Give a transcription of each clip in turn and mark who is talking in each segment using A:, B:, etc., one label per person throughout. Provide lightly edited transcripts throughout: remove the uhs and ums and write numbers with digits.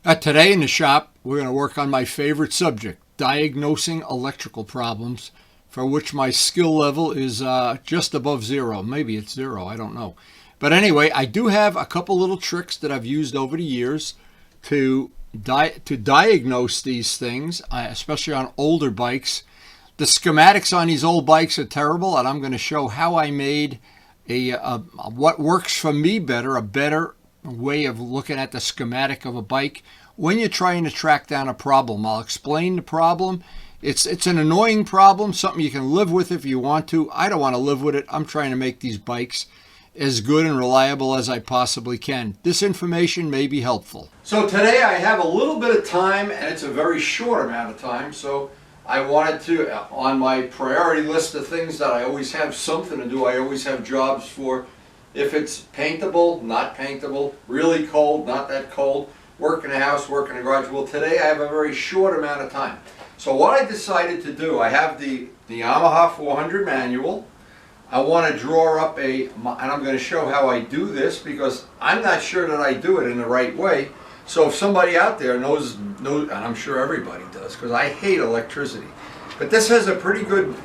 A: Today in the shop, we're going to work on my favorite subject, diagnosing electrical problems, for which my skill level is just above zero. Maybe it's zero, I don't know. But anyway, I do have a couple little tricks that I've used over the years to diagnose these things, especially on older bikes. The schematics on these old bikes are terrible, and I'm going to show how I made what works for me better, a better way of looking at the schematic of a bike when you're trying to track down a problem. I'll explain the problem. It's an annoying problem, something you can live with if you want to. I don't want to live with it. I'm trying to make these bikes as good and reliable as I possibly can. This information may be helpful. So today I have a little bit of time, and it's a very short amount of time, so I wanted to, on my priority list of things that I always have something to do, I always have jobs for. If it's paintable, not paintable, really cold, not that cold, work in a house, work in a garage. Well, today I have a very short amount of time. So what I decided to do, I have the Yamaha 400 manual. I want to draw up and I'm going to show how I do this because I'm not sure that I do it in the right way. So if somebody out there knows, and I'm sure everybody does, because I hate electricity. But this has a pretty good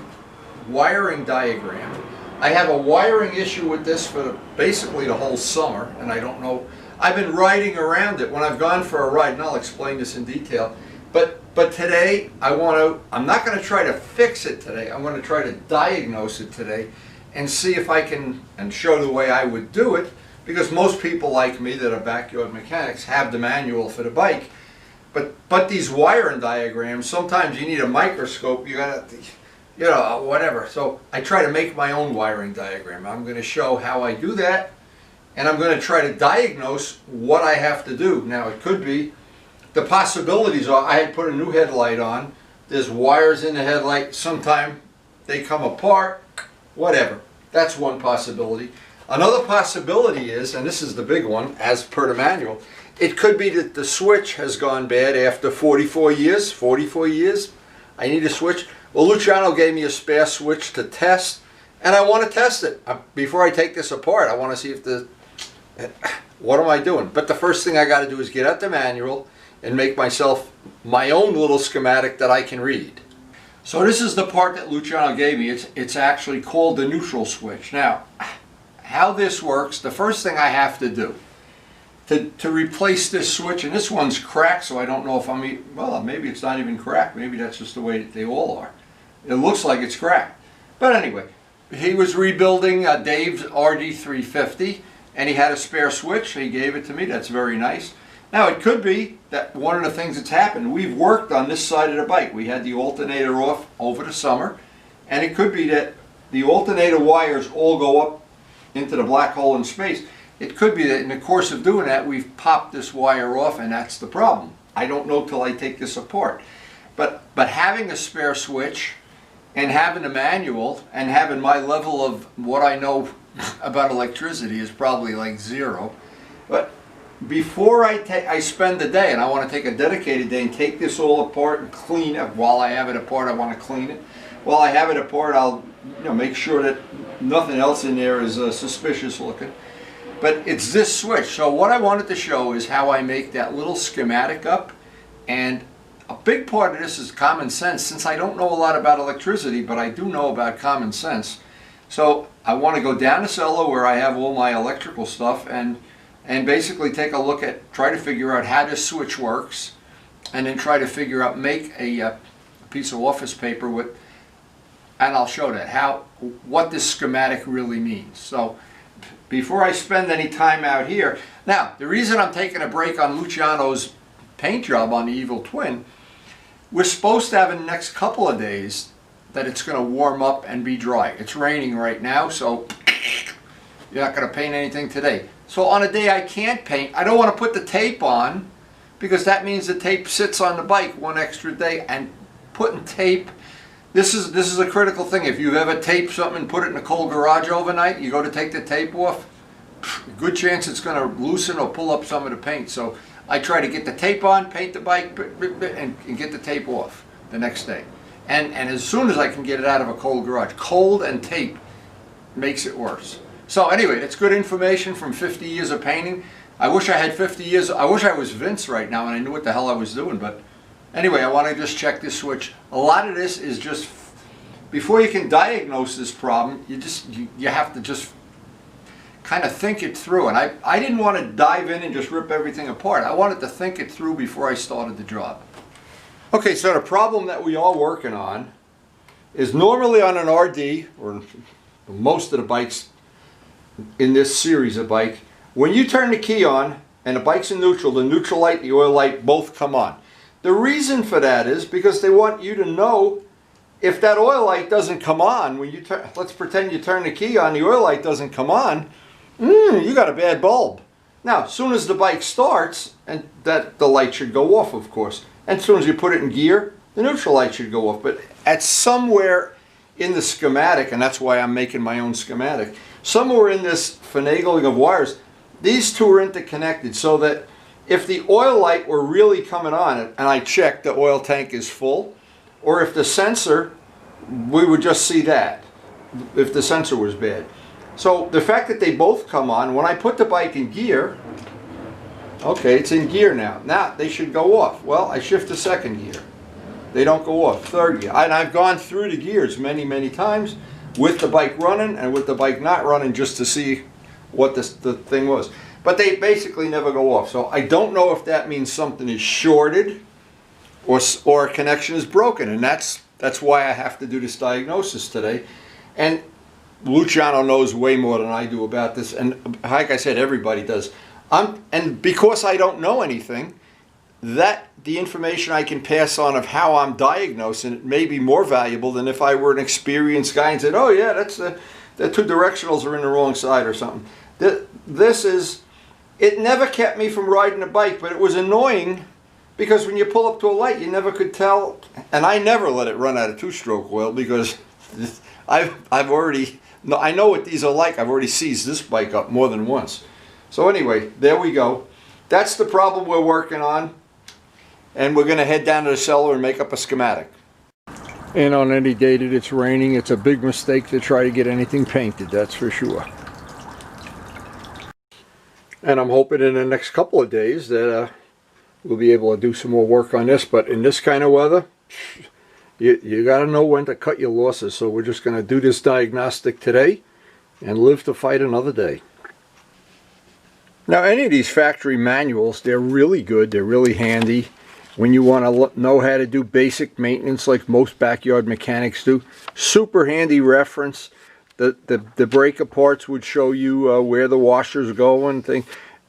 A: wiring diagram. I have a wiring issue with this for basically the whole summer, and I don't know. I've been riding around it when I've gone for a ride, and I'll explain this in detail. But today, I'm not going to try to fix it today. I'm going to try to diagnose it today and see if I can, and show the way I would do it, because most people like me that are backyard mechanics have the manual for the bike. But these wiring diagrams, sometimes you need a microscope. You got to, whatever. So I try to make my own wiring diagram. I'm going to show how I do that, and I'm going to try to diagnose what I have to do. Now it could be, the possibilities are, I had put a new headlight on, there's wires in the headlight, sometime they come apart, whatever. That's one possibility. Another possibility is, and this is the big one, as per the manual, it could be that the switch has gone bad after 44 years. 44 years, I need a switch. Well, Luciano gave me a spare switch to test, and I want to test it. Before I take this apart, I want to see if what am I doing? But the first thing I got to do is get out the manual and make myself my own little schematic that I can read. So this is the part that Luciano gave me. It's actually called the neutral switch. Now, how this works, the first thing I have to do to replace this switch, and this one's cracked, so I don't know if well, maybe it's not even cracked. Maybe that's just the way they all are. It looks like it's cracked. But anyway, he was rebuilding Dave's RD350, and he had a spare switch. He gave it to me. That's very nice. Now, it could be that one of the things that's happened, we've worked on this side of the bike. We had the alternator off over the summer, and it could be that the alternator wires all go up into the black hole in space. It could be that in the course of doing that, we've popped this wire off, and that's the problem. I don't know till I take this apart. But having a spare switch and having a manual and having my level of what I know about electricity is probably like zero. But before I spend the day, and I want to take a dedicated day and take this all apart and clean it. While I have it apart, I want to clean it. While I have it apart, I'll make sure that nothing else in there is suspicious looking. But it's this switch. So what I wanted to show is how I make that little schematic up. And a big part of this is common sense, since I don't know a lot about electricity, but I do know about common sense. So I want to go down the cellar where I have all my electrical stuff and basically take a look at, try to figure out how this switch works, and then try to figure out, make a piece of office paper with, and I'll show that, what this schematic really means. So before I spend any time out here, now the reason I'm taking a break on Luciano's paint job on the Evil Twin, we're supposed to have in the next couple of days that it's going to warm up and be dry. It's raining right now, so you're not going to paint anything today. So on a day I can't paint, I don't want to put the tape on, because that means the tape sits on the bike one extra day, and putting tape, this is a critical thing. If you've ever taped something and put it in a cold garage overnight, you go to take the tape off, good chance it's going to loosen or pull up some of the paint. So I try to get the tape on, paint the bike, and get the tape off the next day. And as soon as I can get it out of a cold garage, cold and tape makes it worse. So anyway, it's good information from 50 years of painting. I wish I had 50 years. I wish I was Vince right now and I knew what the hell I was doing. But anyway, I want to just check this switch. A lot of this is just, before you can diagnose this problem, you have to just kind of think it through. And I didn't want to dive in and just rip everything apart. I wanted to think it through before I started the job. Okay, so the problem that we are working on is normally on an RD, or most of the bikes in this series of bike, when you turn the key on and the bike's in neutral, the neutral light and the oil light both come on. The reason for that is because they want you to know if that oil light doesn't come on, when you turn, let's pretend you turn the key on, the oil light doesn't come on, you got a bad bulb. Now, as soon as the bike starts, and that the light should go off, of course, and as soon as you put it in gear, the neutral light should go off. But at somewhere in the schematic, and that's why I'm making my own schematic, somewhere in this finagling of wires, these two are interconnected so that if the oil light were really coming on, and I checked the oil tank is full, or if the sensor, we would just see that, if the sensor was bad. So the fact that they both come on, when I put the bike in gear, okay, it's in gear now. Now they should go off. Well, I shift to second gear. They don't go off. Third gear. And I've gone through the gears many, many times with the bike running and with the bike not running just to see what the thing was. But they basically never go off. So I don't know if that means something is shorted or a connection is broken. And that's why I have to do this diagnosis today. And Luciano knows way more than I do about this. And like I said, everybody does. And because I don't know anything, that the information I can pass on of how I'm diagnosing it may be more valuable than if I were an experienced guy and said, oh yeah, that's the two directionals are in the wrong side or something. This is, it never kept me from riding a bike, but it was annoying because when you pull up to a light, you never could tell. And I never let it run out of two-stroke oil because I know what these are like. I've already seized this bike up more than once. So anyway, there we go. That's the problem we're working on. And we're going to head down to the cellar and make up a schematic. And on any day that it's raining, it's a big mistake to try to get anything painted, that's for sure. And I'm hoping in the next couple of days that we'll be able to do some more work on this. But in this kind of weather, you got to know when to cut your losses. So we're just going to do this diagnostic today and live to fight another day. Now, any of these factory manuals, they're really good. They're really handy when you want to know how to do basic maintenance like most backyard mechanics do. Super handy reference. The breaker parts would show you where the washers go and things.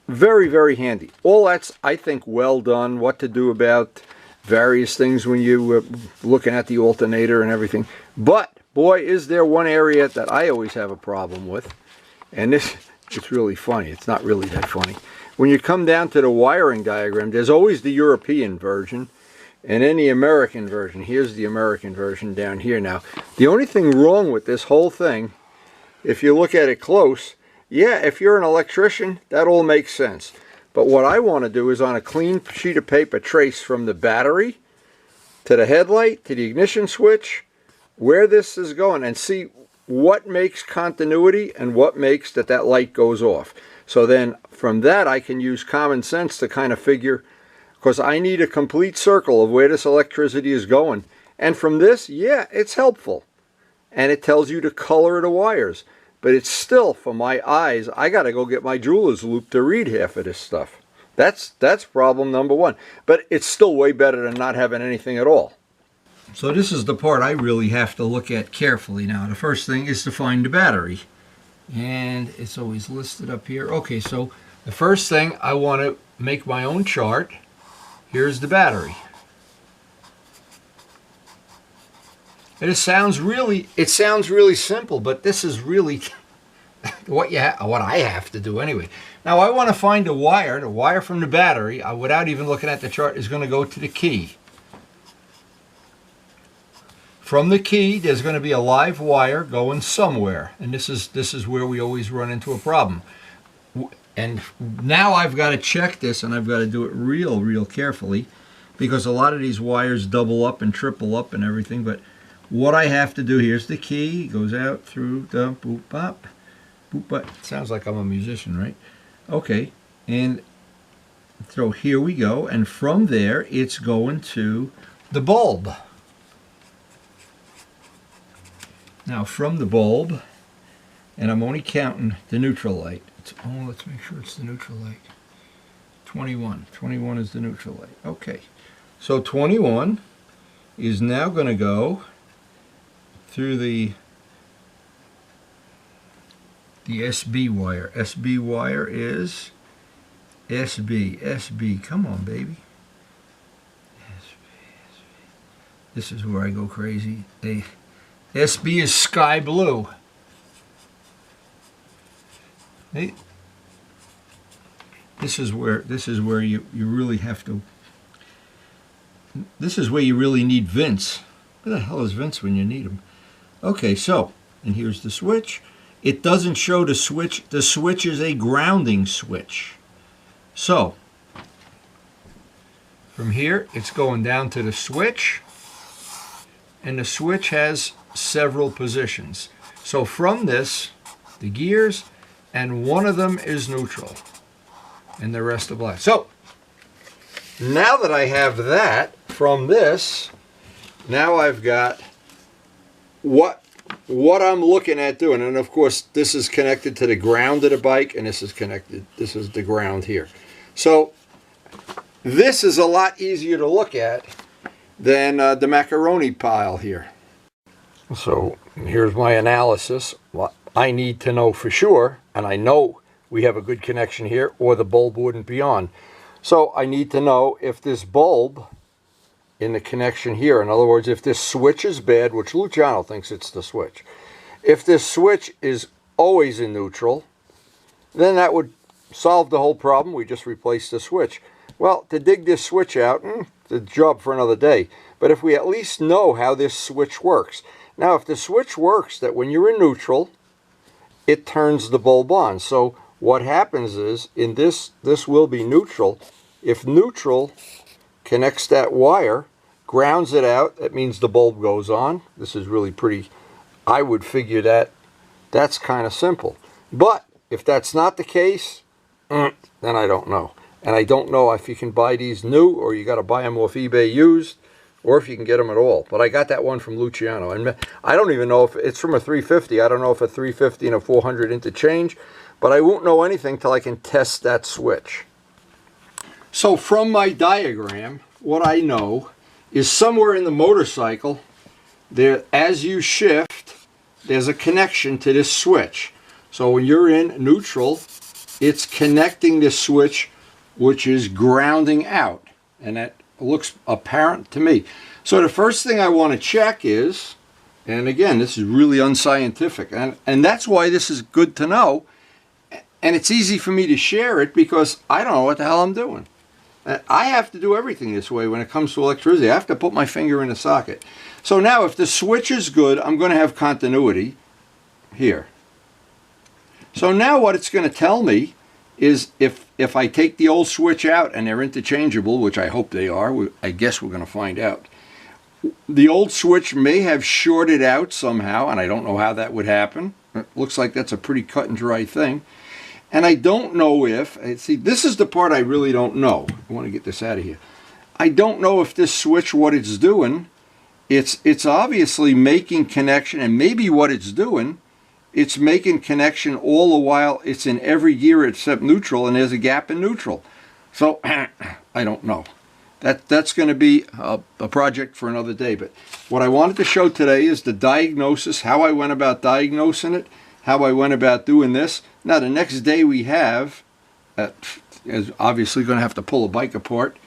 A: Very, very handy. All that's, I think, well done. What to do about various things when you looking at the alternator and everything. But, boy, is there one area that I always have a problem with. And this, it's really funny. It's not really that funny. When you come down to the wiring diagram, there's always the European version and then the American version. Here's the American version down here now. The only thing wrong with this whole thing, if you look at it close, yeah, if you're an electrician, that all makes sense. But what I want to do is on a clean sheet of paper trace from the battery to the headlight to the ignition switch, where this is going, and see what makes continuity and what makes that light goes off. So then from that I can use common sense to kind of figure, because I need a complete circle of where this electricity is going. And from this, yeah, it's helpful. And it tells you the color of the wires. But it's still, for my eyes, I got to go get my jeweler's loupe to read half of this stuff. That's problem number one. But it's still way better than not having anything at all. So this is the part I really have to look at carefully now. The first thing is to find the battery. And it's always listed up here. Okay, so the first thing, I want to make my own chart. Here's the battery. And it sounds really simple, but this is really what I have to do anyway. Now I want to find the wire from the battery, without even looking at the chart, is going to go to the key. From the key, there's going to be a live wire going somewhere, and this is where we always run into a problem. And now I've got to check this, and I've got to do it real carefully, because a lot of these wires double up and triple up and everything. But what I have to do, here's the key, goes out through the boop bop, boop bop. Sounds like I'm a musician, right? Okay, And so here we go, and from there it's going to the bulb. Now from the bulb, and I'm only counting the neutral light. Let's make sure it's the neutral light. 21. 21 is the neutral light. Okay. So 21 is now going to go through the SB wire. SB wire is SB. Come on, baby. SB. This is where I go crazy. SB is sky blue. This is where you really have to. This is where you really need Vince. Where the hell is Vince when you need him? Okay, so, and here's the switch. It doesn't show the switch. The switch is a grounding switch. So, from here, it's going down to the switch, and the switch has several positions. So from this, the gears, and one of them is neutral, and the rest are black. So, now that I have that from this, now I've got what I'm looking at doing. And of course, this is connected to the ground of the bike, and this is connected. This is the ground here. So this is a lot easier to look at than the macaroni pile here. So here's my analysis. What I need to know for sure, and I know we have a good connection here, or the bulb wouldn't be on. So I need to know if this bulb in the connection here, in other words, if this switch is bad, which Luciano thinks it's the switch. If this switch is always in neutral, then that would solve the whole problem. We just replace the switch. Well, to dig this switch out, it's a job for another day. But if we at least know how this switch works. Now, if the switch works that when you're in neutral, it turns the bulb on. So what happens is, in this will be neutral. If neutral connects that wire, grounds it out, that means the bulb goes on. This is really pretty, I would figure that's kind of simple. But if that's not the case, then I don't know. And I don't know if you can buy these new, or you got to buy them off eBay used, or if you can get them at all. But I got that one from Luciano. And I don't even know if it's from a 350. I don't know if a 350 and a 400 interchange, but I won't know anything till I can test that switch. So from my diagram, what I know is somewhere in the motorcycle, there, as you shift, there's a connection to this switch. So when you're in neutral, it's connecting this switch, which is grounding out. And that looks apparent to me. So the first thing I want to check is, and again, this is really unscientific, and that's why this is good to know, and it's easy for me to share it because I don't know what the hell I'm doing. I have to do everything this way when it comes to electricity. I have to put my finger in the socket. So now if the switch is good, I'm going to have continuity here. So now what it's going to tell me is if I take the old switch out and they're interchangeable, which I hope they are, I guess we're going to find out. The old switch may have shorted out somehow, and I don't know how that would happen. It looks like that's a pretty cut and dry thing. And I don't know if, see, this is the part I really don't know. I want to get this out of here. I don't know if this switch, what it's doing, it's obviously making connection, and maybe what it's doing, it's making connection all the while it's in every gear except neutral, and there's a gap in neutral. So, I don't know. That's going to be a project for another day. But what I wanted to show today is the diagnosis, how I went about diagnosing it, how I went about doing this. Now, the next day we have, is obviously going to have to pull a bike apart.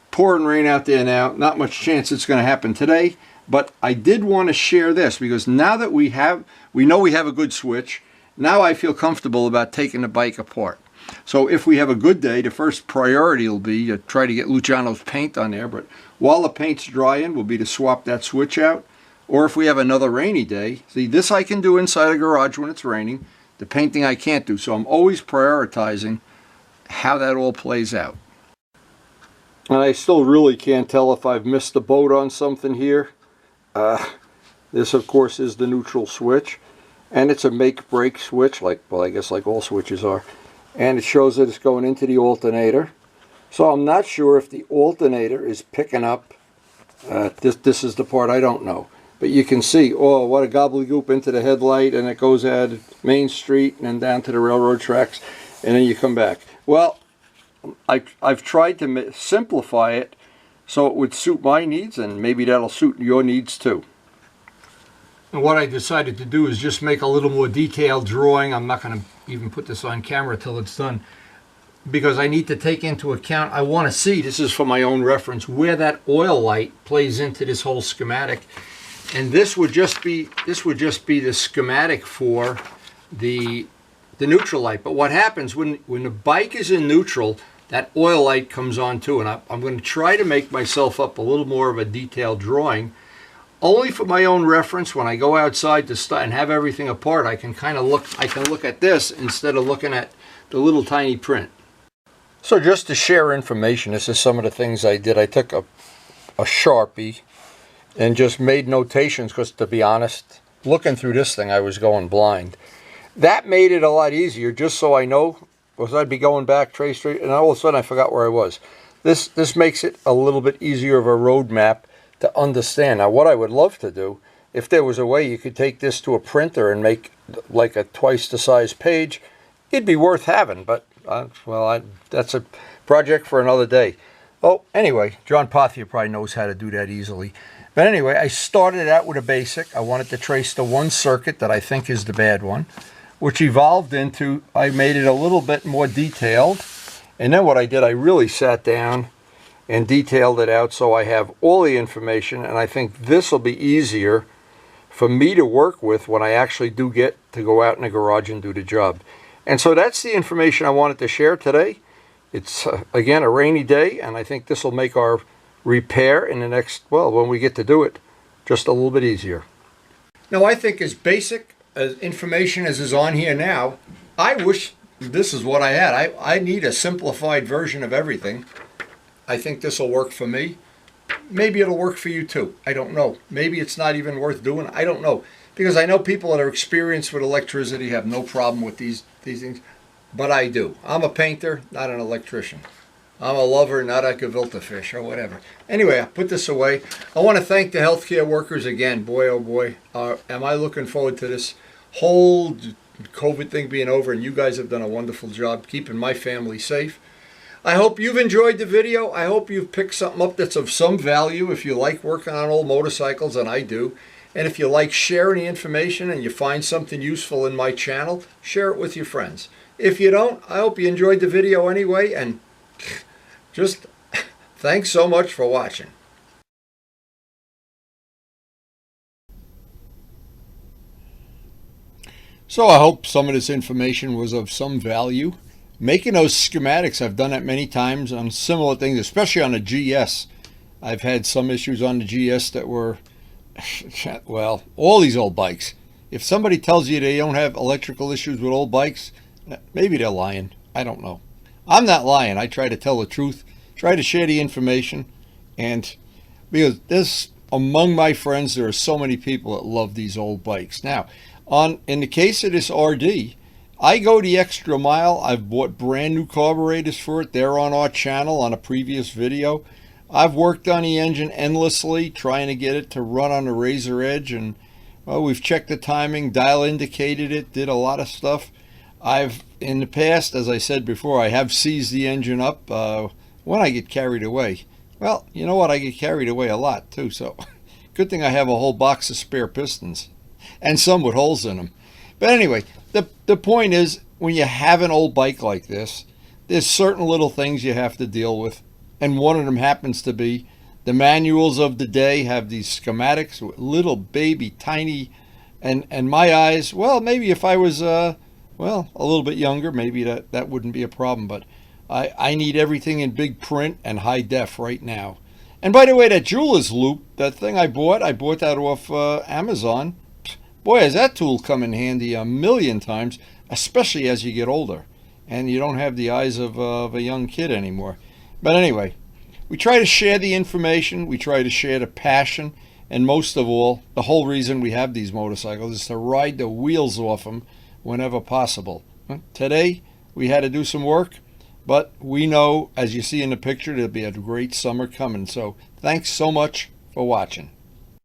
A: Pouring rain out there now. Not much chance it's going to happen today. But I did want to share this because now that we know we have a good switch, now I feel comfortable about taking the bike apart. So if we have a good day, the first priority will be to try to get Luciano's paint on there. But while the paint's drying, will be to swap that switch out. Or if we have another rainy day, see, this I can do inside a garage when it's raining. The painting I can't do. So I'm always prioritizing how that all plays out. And I still really can't tell if I've missed the boat on something here. This, of course, is the neutral switch. And it's a make-break switch, well, I guess like all switches are. and it shows that it's going into the alternator. So I'm not sure if the alternator is picking up. This is the part I don't know. But you can see, oh, what a gobbledygook into the headlight, and it goes at Main Street and then down to the railroad tracks, and then you come back. Well, I've tried to simplify it so it would suit my needs, and maybe that'll suit your needs too. And what I decided to do is just make a little more detailed drawing. I'm not going to even put this on camera till it's done, because I need to take into account, I want to see, this is for my own reference, where that oil light plays into this whole schematic. And this would just be the schematic for the neutral light. But what happens when the bike is in neutral, that oil light comes on too. And I'm going to try to make myself up a little more of a detailed drawing, only for my own reference. When I go outside to start and have everything apart, I can look at this instead of looking at the little tiny print. So just to share information, this is some of the things I did. I took a Sharpie and just made notations, because to be honest, looking through this thing, I was going blind. That made it a lot easier, just so I know, because I'd be going back, trace, and all of a sudden I forgot where I was. This makes it a little bit easier of a road map to understand. Now, what I would love to do, if there was a way you could take this to a printer and make like a twice the size page, it'd be worth having, but that's a project for another day. Oh, anyway, John Pothier probably knows how to do that easily. But anyway, I started out with a basic. I wanted to trace the one circuit that I think is the bad one, which evolved into, I made it a little bit more detailed. And then what I did, I really sat down and detailed it out so I have all the information. And I think this will be easier for me to work with when I actually do get to go out in the garage and do the job. And so that's the information I wanted to share today. It's, again, a rainy day, and I think this will make our repair in the next, well, when we get to do it, just a little bit easier. Now, I think as basic as information as is on here now, I wish this is what I had. I need a simplified version of everything. I think this will work for me. Maybe it'll work for you too. I don't know. Maybe it's not even worth doing. I don't know. Because I know people that are experienced with electricity have no problem with these things. But I do. I'm a painter, not an electrician. I'm a lover, not a gefilte fish or whatever. Anyway, I put this away. I want to thank the healthcare workers again. Boy, oh boy, am I looking forward to this whole COVID thing being over, and you guys have done a wonderful job keeping my family safe. I hope you've enjoyed the video. I hope you've picked something up that's of some value if you like working on old motorcycles, and I do. And if you like sharing the information and you find something useful in my channel, share it with your friends. If you don't, I hope you enjoyed the video anyway, and just thanks so much for watching. So I hope some of this information was of some value. Making those schematics, I've done that many times on similar things, especially on the GS. I've had some issues on the GS that were, well, all these old bikes. If somebody tells you they don't have electrical issues with old bikes, maybe they're lying. I don't know. I'm not lying. I try to tell the truth, try to share the information, and because this, among my friends, there are so many people that love these old bikes. Now, in the case of this RD, I go the extra mile. I've bought brand new carburetors for it. They're on our channel on a previous video. I've worked on the engine endlessly, trying to get it to run on the razor edge, and well, we've checked the timing, dial indicated it, did a lot of stuff. In the past, as I said before, I have seized the engine up when I get carried away. Well, you know what? I get carried away a lot too, so good thing I have a whole box of spare pistons and some with holes in them. But anyway, the point is, when you have an old bike like this, there's certain little things you have to deal with, and one of them happens to be the manuals of the day have these schematics with little baby tiny, and my eyes, well, maybe if I was well, a little bit younger, maybe that wouldn't be a problem, but I need everything in big print and high def right now. And by the way, that jeweler's loop, that thing I bought that off Amazon. Boy, has that tool come in handy a million times, especially as you get older and you don't have the eyes of a young kid anymore. But anyway, we try to share the information, we try to share the passion, and most of all, the whole reason we have these motorcycles is to ride the wheels off them whenever possible. Today, We had to do some work, but we know, as you see in the picture, there'll be a great summer coming. So thanks so much for watching.